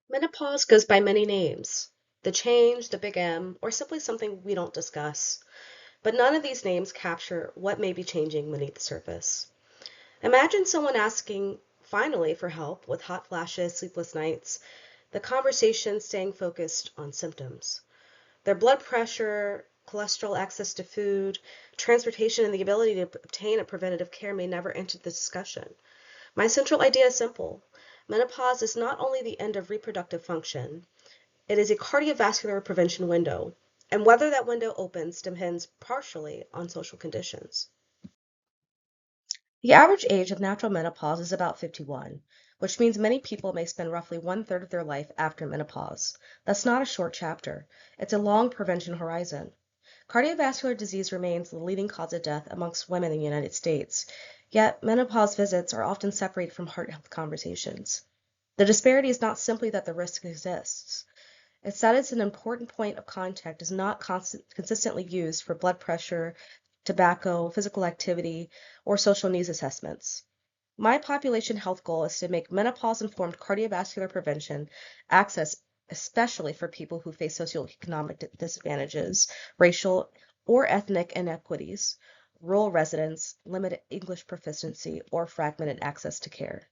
Menopause goes by many names: the change, the big M, or simply something we don't discuss. But none of these names capture what may be changing beneath the surface. Imagine someone asking finally for help with hot flashes, sleepless nights, the conversation staying focused on symptoms. Their blood pressure, cholesterol, access to food, transportation, and the ability to obtain a preventative care may never enter the discussion. My central idea is simple. Menopause is not only the end of reproductive function, it is a cardiovascular prevention window, and whether that window opens depends partially on social conditions. The average age of natural menopause is about 51, which means many people may spend roughly one-third of their life after menopause. That's not a short chapter, it's a long prevention horizon. Cardiovascular disease remains the leading cause of death amongst women in the United States, yet menopause visits are often separated from heart health conversations. The disparity is not simply that the risk exists. It's that it's an important point of contact is not consistently used for blood pressure, tobacco, physical activity, or social needs assessments. My population health goal is to make menopause-informed cardiovascular prevention access, especially for people who face socioeconomic disadvantages, racial or ethnic inequities, rural residents, limited English proficiency, or fragmented access to care.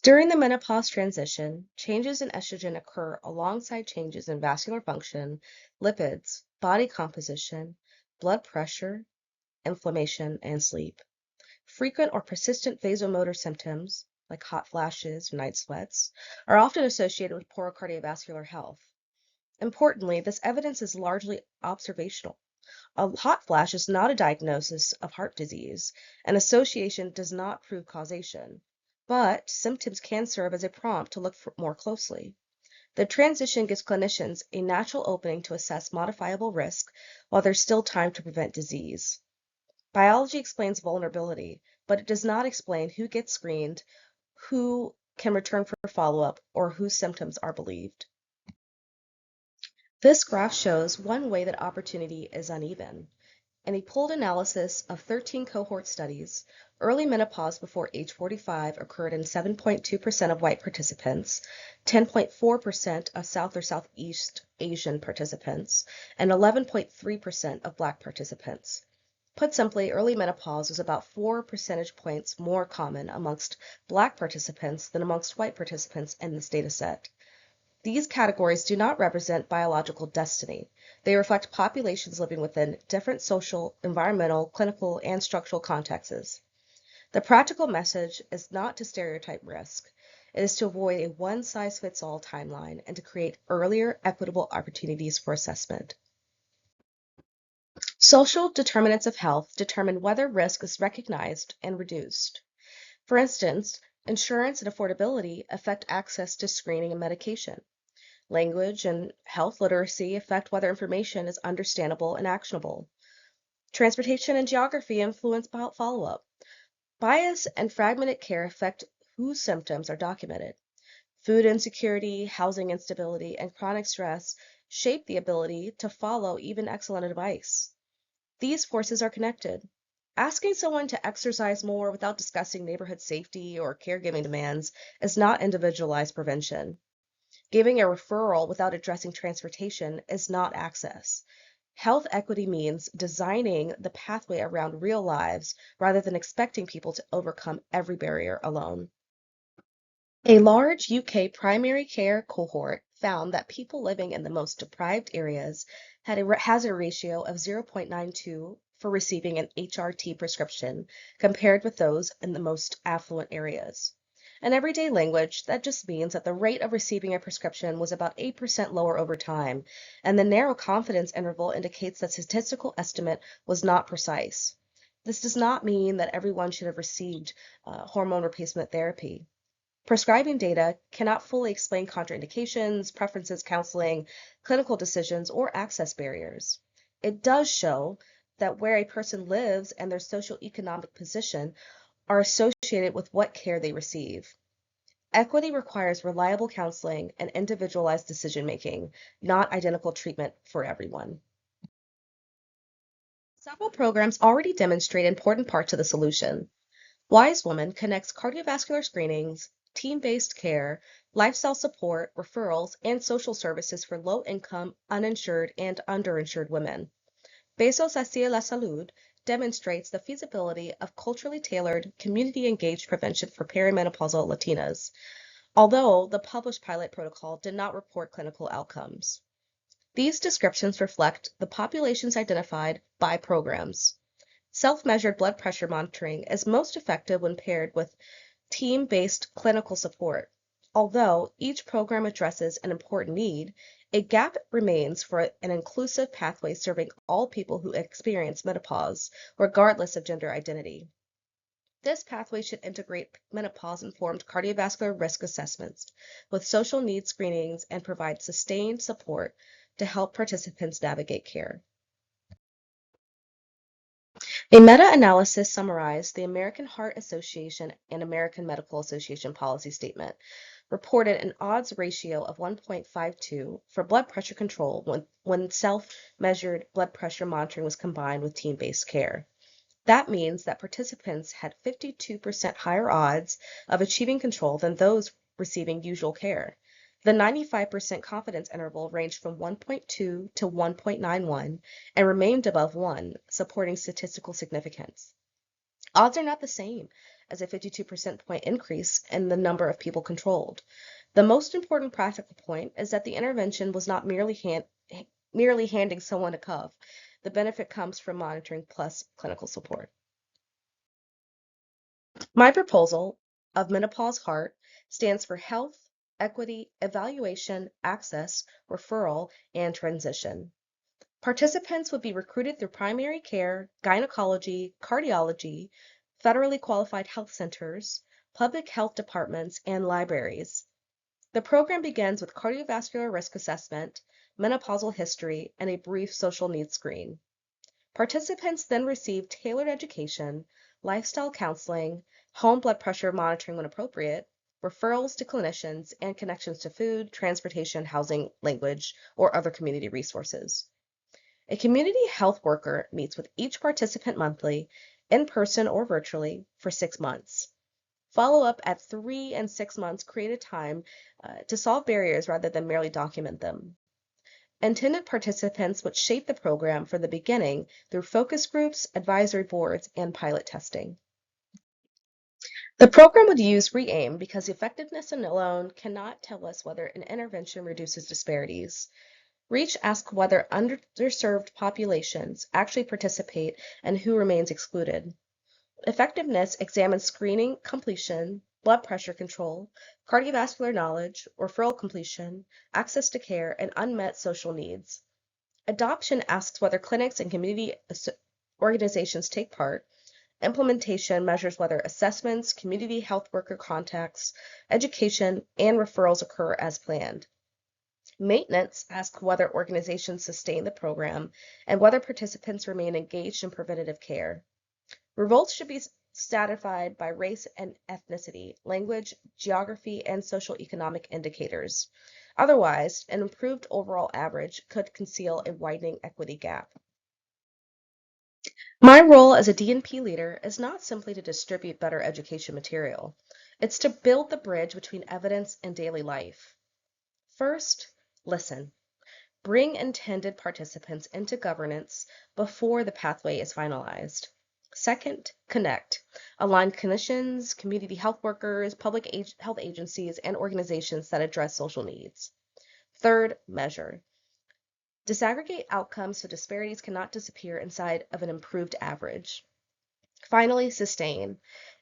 During the menopause transition, changes in estrogen occur alongside changes in vascular function, lipids, body composition, blood pressure, inflammation, and sleep. Frequent or persistent vasomotor symptoms, like hot flashes or night sweats, are often associated with poor cardiovascular health. Importantly, this evidence is largely observational. A hot flash is not a diagnosis of heart disease, and association does not prove causation, but symptoms can serve as a prompt to look more closely. The transition gives clinicians a natural opening to assess modifiable risk while there's still time to prevent disease. Biology explains vulnerability, but it does not explain who gets screened, who can return for follow-up, or whose symptoms are believed. This graph shows one way that opportunity is uneven. In a pooled analysis of 13 cohort studies, early menopause before age 45 occurred in 7.2% of white participants, 10.4% of South or Southeast Asian participants, and 11.3% of Black participants. Put simply, early menopause was about 4 percentage points more common amongst Black participants than amongst white participants in this data set. These categories do not represent biological destiny. They reflect populations living within different social, environmental, clinical, and structural contexts. The practical message is not to stereotype risk. It is to avoid a one-size-fits-all timeline and to create earlier, equitable opportunities for assessment. Social determinants of health determine whether risk is recognized and reduced. For instance, insurance and affordability affect access to screening and medication. Language and health literacy affect whether information is understandable and actionable. Transportation and geography influence follow-up. Bias and fragmented care affect whose symptoms are documented. Food insecurity, housing instability, and chronic stress shape the ability to follow even excellent advice. These forces are connected. Asking someone to exercise more without discussing neighborhood safety or caregiving demands is not individualized prevention. Giving a referral without addressing transportation is not access. Health equity means designing the pathway around real lives rather than expecting people to overcome every barrier alone. A large UK primary care cohort found that people living in the most deprived areas had a hazard ratio of 0.92 for receiving an HRT prescription compared with those in the most affluent areas. In everyday language, that just means that the rate of receiving a prescription was about 8% lower over time, and the narrow confidence interval indicates that statistical estimate was not precise. This does not mean that everyone should have received hormone replacement therapy. Prescribing data cannot fully explain contraindications, preferences, counseling, clinical decisions, or access barriers. It does show that where a person lives and their socioeconomic position are associated with what care they receive. Equity requires reliable counseling and individualized decision making, not identical treatment for everyone. Several programs already demonstrate important parts of the solution. Wise Woman connects cardiovascular screenings, team-based care, lifestyle support, referrals, and social services for low-income, uninsured, and underinsured women. Besos hacia la Salud demonstrates the feasibility of culturally tailored, community-engaged prevention for perimenopausal Latinas, although the published pilot protocol did not report clinical outcomes. These descriptions reflect the populations identified by programs. Self-measured blood pressure monitoring is most effective when paired with team-based clinical support. Although each program addresses an important need, a gap remains for an inclusive pathway serving all people who experience menopause, regardless of gender identity. This pathway should integrate menopause-informed cardiovascular risk assessments with social needs screenings and provide sustained support to help participants navigate care. A meta-analysis summarized the American Heart Association and American Medical Association policy statement, reported an odds ratio of 1.52 for blood pressure control when self-measured blood pressure monitoring was combined with team-based care. That means that participants had 52% higher odds of achieving control than those receiving usual care. The 95% confidence interval ranged from 1.2 to 1.91 and remained above 1, supporting statistical significance. Odds are not the same as a 52% point increase in the number of people controlled. The most important practical point is that the intervention was not merely handing someone a cuff. The benefit comes from monitoring plus clinical support. My proposal of Menopause Heart stands for health, equity, evaluation, access, referral, and transition. Participants would be recruited through primary care, gynecology, cardiology, federally qualified health centers, public health departments, and libraries. The program begins with cardiovascular risk assessment, menopausal history, and a brief social needs screen. Participants then receive tailored education, lifestyle counseling, home blood pressure monitoring when appropriate, referrals to clinicians, and connections to food, transportation, housing, language, or other community resources. A community health worker meets with each participant monthly, in person or virtually, for 6 months. Follow-up at 3 and 6 months create a time to solve barriers rather than merely document them. Intended participants would shape the program from the beginning through focus groups, advisory boards, and pilot testing. The program would use REAIM because effectiveness alone cannot tell us whether an intervention reduces disparities. REACH asks whether underserved populations actually participate and who remains excluded. Effectiveness examines screening completion, blood pressure control, cardiovascular knowledge, referral completion, access to care, and unmet social needs. Adoption asks whether clinics and community organizations take part. Implementation measures whether assessments, community health worker contacts, education, and referrals occur as planned. Maintenance asks whether organizations sustain the program and whether participants remain engaged in preventative care. Results should be stratified by race and ethnicity, language, geography, and social economic indicators. Otherwise, an improved overall average could conceal a widening equity gap. My role as a D&P leader is not simply to distribute better education material. It's to build the bridge between evidence and daily life. First, listen. Bring intended participants into governance before the pathway is finalized. Second, connect. Align clinicians, community health workers, public health agencies, and organizations that address social needs. Third, measure. Disaggregate outcomes so disparities cannot disappear inside of an improved average. Finally, sustain.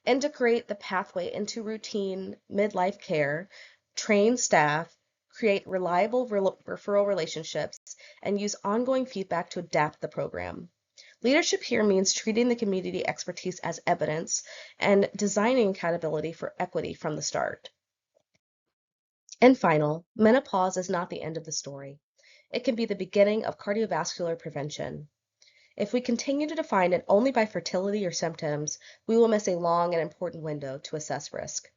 Integrate the pathway into routine midlife care, train staff, create reliable referral relationships, and use ongoing feedback to adapt the program. Leadership here means treating the community expertise as evidence and designing accountability for equity from the start. And final, menopause is not the end of the story. It can be the beginning of cardiovascular prevention. If we continue to define it only by fertility or symptoms, we will miss a long and important window to assess risk.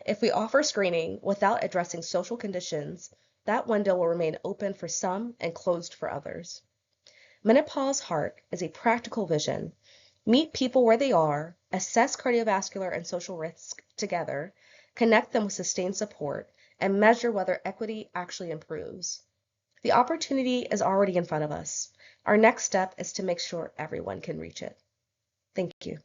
If we offer screening without addressing social conditions, that window will remain open for some and closed for others. Menopause Heart is a practical vision. Meet people where they are, assess cardiovascular and social risk together, connect them with sustained support, and measure whether equity actually improves. The opportunity is already in front of us. Our next step is to make sure everyone can reach it. Thank you.